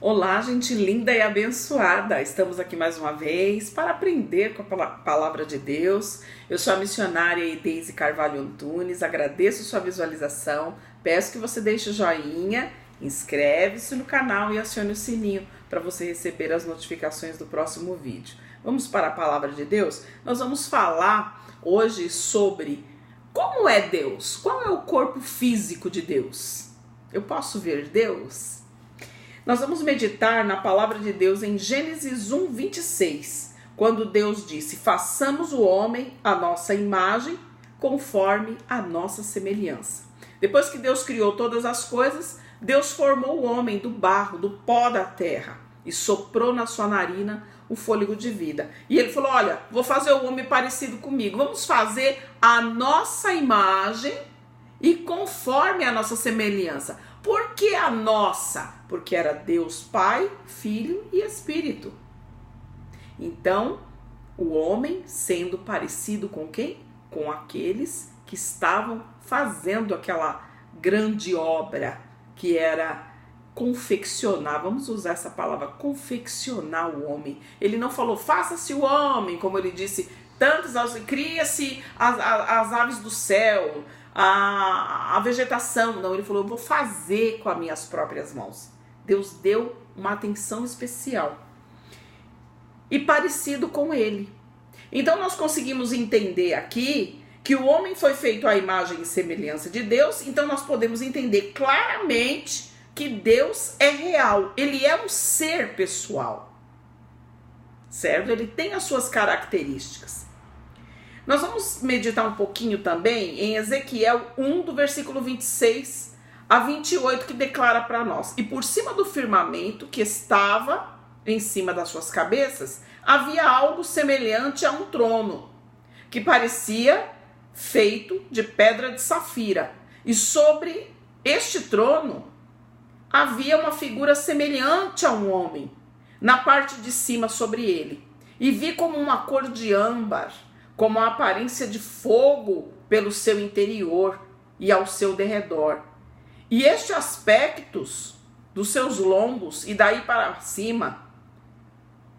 Olá, gente linda e abençoada! Estamos aqui mais uma vez para aprender com a palavra de Deus. Eu sou a missionária Deise Carvalho Antunes, agradeço sua visualização, peço que você deixe o joinha, inscreve-se no canal e acione o sininho para você receber as notificações do próximo vídeo. Vamos para a palavra de Deus? Nós vamos falar hoje sobre como é Deus, qual é o corpo físico de Deus? Eu posso ver Deus? Nós vamos meditar na palavra de Deus em Gênesis 1, 26, quando Deus disse: façamos o homem à nossa imagem, conforme a nossa semelhança. Depois que Deus criou todas as coisas, Deus formou o homem do barro, do pó da terra, e soprou na sua narina o fôlego de vida. E ele falou: olha, vou fazer o homem parecido comigo, vamos fazer a nossa imagem e conforme a nossa semelhança. Por que a nossa? Porque era Deus Pai, Filho e Espírito. Então, o homem sendo parecido com quem? Com aqueles que estavam fazendo aquela grande obra, que era confeccionar, vamos usar essa palavra, confeccionar o homem. Ele não falou, faça-se o homem, como ele disse, cria-se as aves do céu, a vegetação. Não, ele falou, eu vou fazer com as minhas próprias mãos. Deus deu uma atenção especial e parecido com ele. Então nós conseguimos entender aqui que o homem foi feito à imagem e semelhança de Deus. Então nós podemos entender claramente que Deus é real, ele é um ser pessoal, certo? Ele tem as suas características. Nós vamos meditar um pouquinho também em Ezequiel 1, do versículo 26 a 28, que declara para nós: e por cima do firmamento que estava em cima das suas cabeças, havia algo semelhante a um trono, que parecia feito de pedra de safira, e sobre este trono havia uma figura semelhante a um homem, na parte de cima sobre ele, e vi como uma cor de âmbar, como a aparência de fogo pelo seu interior e ao seu derredor. E estes aspectos dos seus lombos e daí para cima,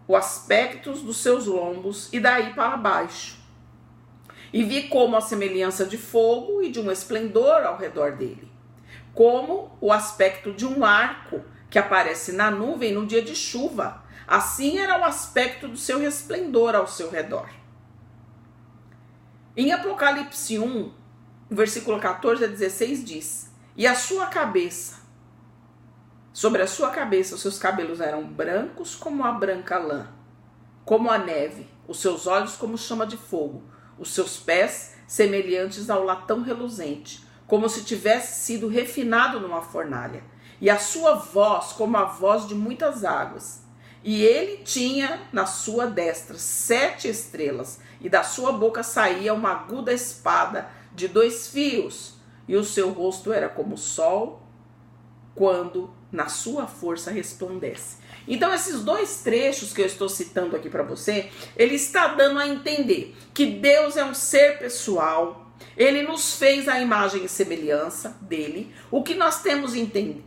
os aspectos dos seus lombos e daí para baixo. E vi como a semelhança de fogo e de um esplendor ao redor dele, como o aspecto de um arco que aparece na nuvem no dia de chuva. Assim era o aspecto do seu resplendor ao seu redor. Em Apocalipse 1, versículo 14 a 16 diz: e a sua cabeça, sobre a sua cabeça, os seus cabelos eram brancos como a branca lã, como a neve, os seus olhos como chama de fogo, os seus pés semelhantes ao latão reluzente, como se tivesse sido refinado numa fornalha, e a sua voz como a voz de muitas águas. E ele tinha na sua destra 7 estrelas, e da sua boca saía uma aguda espada de 2 fios, e o seu rosto era como o sol, quando na sua força resplandece. Então esses 2 trechos que eu estou citando aqui para você, ele está dando a entender que Deus é um ser pessoal, ele nos fez a imagem e semelhança dele. O que nós temos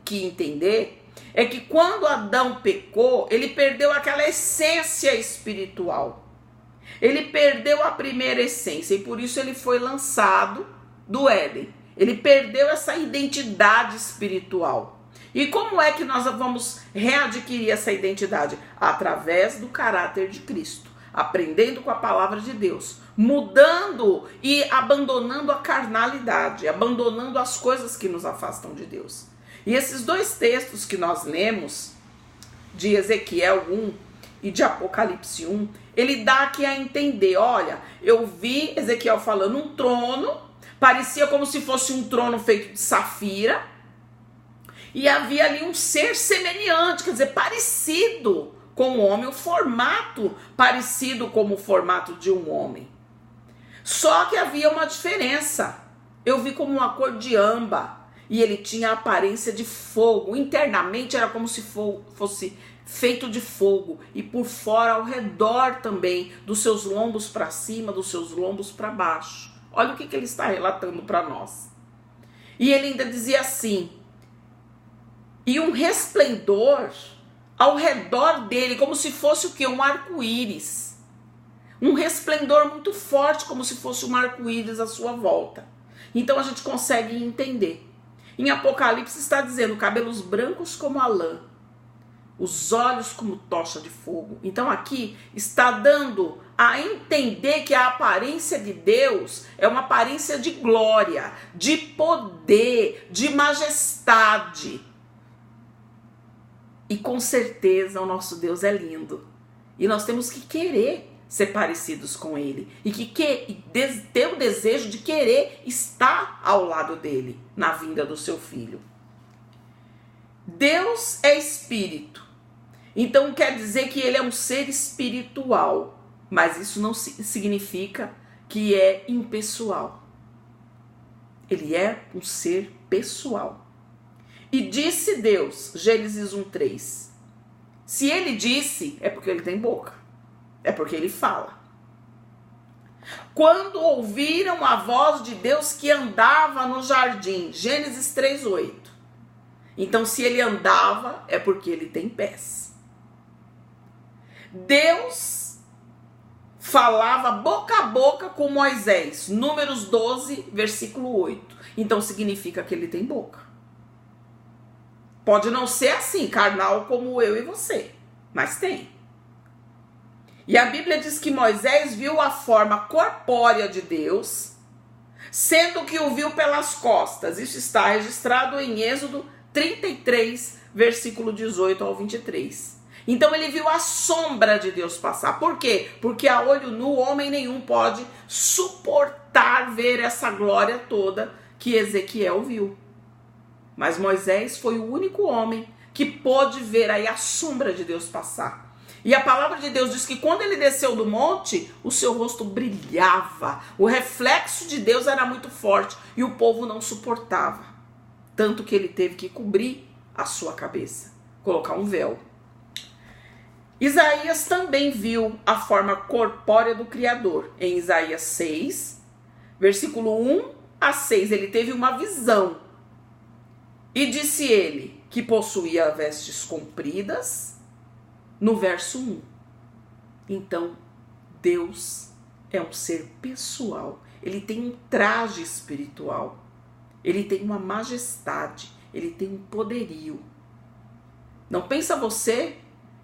que entender é que quando Adão pecou, ele perdeu aquela essência espiritual. Ele perdeu a primeira essência e por isso ele foi lançado do Éden. Ele perdeu essa identidade espiritual. E como é que nós vamos readquirir essa identidade? Através do caráter de Cristo, aprendendo com a palavra de Deus, mudando e abandonando a carnalidade, abandonando as coisas que nos afastam de Deus. E esses 2 textos que nós lemos, de Ezequiel 1 e de Apocalipse 1, ele dá aqui a entender, olha, eu vi Ezequiel falando um trono, parecia como se fosse um trono feito de safira, e havia ali um ser semelhante, quer dizer, parecido com o homem, o formato parecido como o formato de um homem. Só que havia uma diferença, eu vi como uma cor de âmbar, e ele tinha a aparência de fogo, internamente era como se fosse feito de fogo, e por fora, ao redor também, dos seus lombos para cima, dos seus lombos para baixo. Olha o que ele está relatando para nós. E ele ainda dizia assim: e um resplendor ao redor dele, como se fosse o quê? Um arco-íris. Um resplendor muito forte, como se fosse um arco-íris à sua volta. Então a gente consegue entender. Em Apocalipse está dizendo, cabelos brancos como a lã, os olhos como tocha de fogo. Então aqui está dando a entender que a aparência de Deus é uma aparência de glória, de poder, de majestade. E com certeza o nosso Deus é lindo. E nós temos que querer ser parecidos com Ele. E ter o desejo de querer estar ao lado dele na vinda do seu Filho. Deus é espírito. Então quer dizer que ele é um ser espiritual. Mas isso não significa que é impessoal. Ele é um ser pessoal. E disse Deus, Gênesis 1:3. Se ele disse, é porque ele tem boca. É porque ele fala. Quando ouviram a voz de Deus que andava no jardim, Gênesis 3:8. Então se ele andava, é porque ele tem pés. Deus falava boca a boca com Moisés, Números 12, versículo 8. Então significa que ele tem boca. Pode não ser assim, carnal como eu e você, mas tem. E a Bíblia diz que Moisés viu a forma corpórea de Deus, sendo que o viu pelas costas. Isso está registrado em Êxodo 33, versículo 18 ao 23. Então ele viu a sombra de Deus passar. Por quê? Porque a olho nu homem nenhum pode suportar ver essa glória toda que Ezequiel viu. Mas Moisés foi o único homem que pôde ver aí a sombra de Deus passar. E a palavra de Deus diz que quando ele desceu do monte, o seu rosto brilhava. O reflexo de Deus era muito forte e o povo não suportava. Tanto que ele teve que cobrir a sua cabeça, colocar um véu. Isaías também viu a forma corpórea do Criador. Em Isaías 6, versículo 1 a 6, ele teve uma visão. E disse ele que possuía vestes compridas, no verso 1. Então, Deus é um ser pessoal. Ele tem um traje espiritual. Ele tem uma majestade. Ele tem um poderio. Não pensa você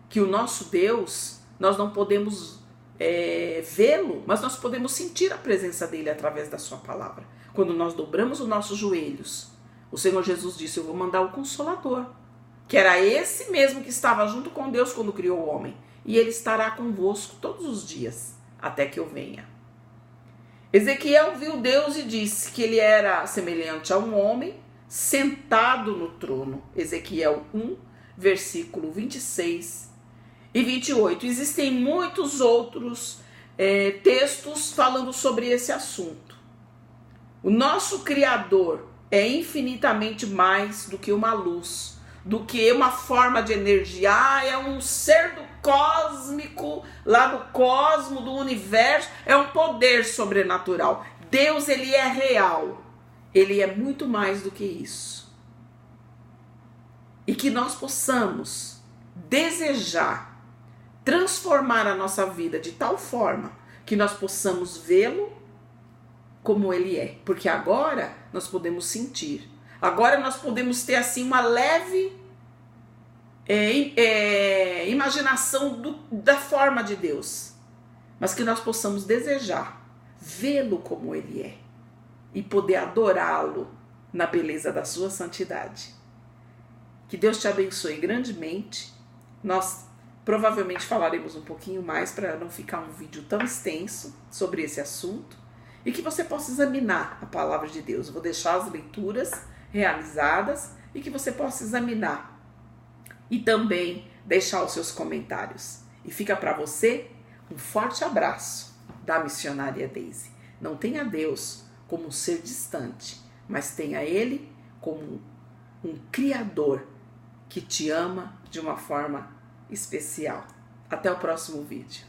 que o nosso Deus, nós não podemos vê-lo, mas nós podemos sentir a presença dele através da sua palavra. Quando nós dobramos os nossos joelhos, o Senhor Jesus disse, eu vou mandar o Consolador, que era esse mesmo que estava junto com Deus quando criou o homem, e ele estará convosco todos os dias, até que eu venha. Ezequiel viu Deus e disse que ele era semelhante a um homem sentado no trono. Ezequiel 1, versículo 26 e 28. Existem muitos outros textos falando sobre esse assunto. O nosso Criador é infinitamente mais do que uma luz, do que uma forma de energia. É um ser do cósmico, lá do cosmo, do universo. É um poder sobrenatural. Deus, ele é real. Ele é muito mais do que isso. E que nós possamos desejar transformar a nossa vida de tal forma que nós possamos vê-lo como ele é. Porque agora nós podemos sentir. Agora nós podemos ter assim uma leve imaginação da forma de Deus. Mas que nós possamos desejar vê-lo como ele é. E poder adorá-lo na beleza da sua santidade. Que Deus te abençoe grandemente. Nós provavelmente falaremos um pouquinho mais para não ficar um vídeo tão extenso sobre esse assunto. E que você possa examinar a palavra de Deus. Eu vou deixar as leituras realizadas e que você possa examinar. E também deixar os seus comentários. E fica para você um forte abraço da missionária Daisy. Não tenha Deus como um ser distante, mas tenha Ele como um Criador que te ama de uma forma especial. Até o próximo vídeo.